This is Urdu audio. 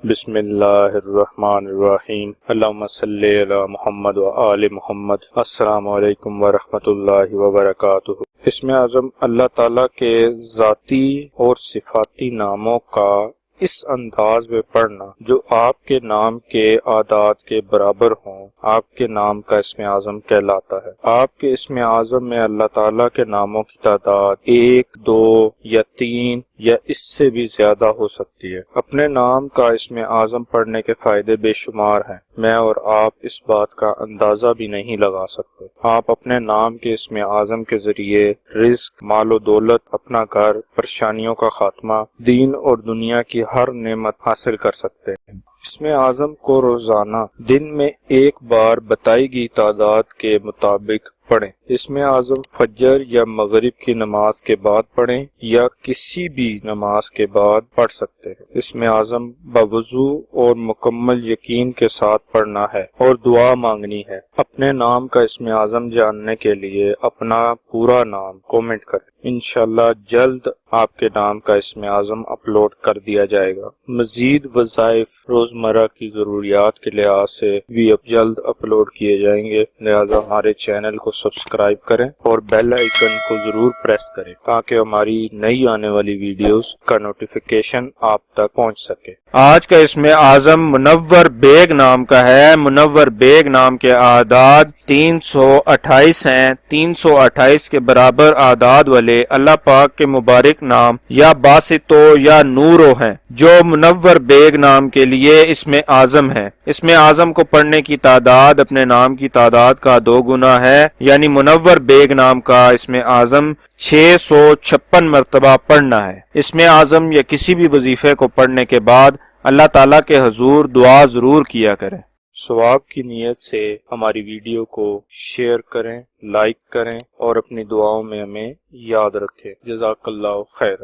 بسم اللہ الرحمن الرحیم، اللہم صلی علی محمد و آل محمد۔ السلام علیکم ورحمۃ اللہ وبرکاتہ۔ اسم اعظم اللہ تعالیٰ کے ذاتی اور صفاتی ناموں کا اس انداز میں پڑھنا جو آپ کے نام کے اعداد کے برابر ہوں، آپ کے نام کا اسم اعظم کہلاتا ہے۔ آپ کے اسم اعظم میں اللہ تعالیٰ کے ناموں کی تعداد 1، 2 یا 3 یا اس سے بھی زیادہ ہو سکتی ہے۔ اپنے نام کا اسم اعظم پڑھنے کے فائدے بے شمار ہیں، میں اور آپ اس بات کا اندازہ بھی نہیں لگا سکتے۔ آپ اپنے نام کے اسم اعظم کے ذریعے رزق، مال و دولت، اپنا گھر، پریشانیوں کا خاتمہ، دین اور دنیا کی ہر نعمت حاصل کر سکتے ہیں۔ اسم اعظم کو روزانہ دن میں ایک بار بتائی گئی تعداد کے مطابق پڑھیں۔ اسم اعظم فجر یا مغرب کی نماز کے بعد پڑھیں یا کسی بھی نماز کے بعد پڑھ سکتے ہیں۔ اسم اعظم بوضو اور مکمل یقین کے ساتھ پڑھنا ہے اور دعا مانگنی ہے۔ اپنے نام کا اسم اعظم جاننے کے لیے اپنا پورا نام کومنٹ کریں، انشاءاللہ جلد آپ کے نام کا اسم اعظم اپلوڈ کر دیا جائے گا۔ مزید وظائف روزمرہ کی ضروریات کے لحاظ سے بھی اب جلد اپلوڈ کیے جائیں گے، لہذا ہمارے چینل کو سبسکرائب کریں اور بیل آئیکن کو ضرور پریس کریں تاکہ ہماری نئی آنے والی ویڈیوز کا نوٹیفیکیشن آپ تک پہنچ سکے۔ آج کا اسم اعظم منور بیگ نام کا ہے۔ منور بیگ نام کے اعداد 328 ہیں۔ 328 کے برابر اعداد والے اللہ پاک کے مبارک نام یا باسطو یا نورو ہیں جو منور بیگ نام کے لیے اسم اعظم ہے۔ اسم اعظم کو پڑھنے کی تعداد اپنے نام کی تعداد کا 2 گنا ہے، یعنی منور بیگ نام کا اسم اعظم 656 مرتبہ پڑھنا ہے۔ اسم اعظم یا کسی بھی وظیفے کو پڑھنے کے بعد اللہ تعالیٰ کے حضور دعا ضرور کیا کریں۔ ثواب کی نیت سے ہماری ویڈیو کو شیئر کریں، لائک کریں اور اپنی دعاؤں میں ہمیں یاد رکھیں۔ جزاک اللہ خیر۔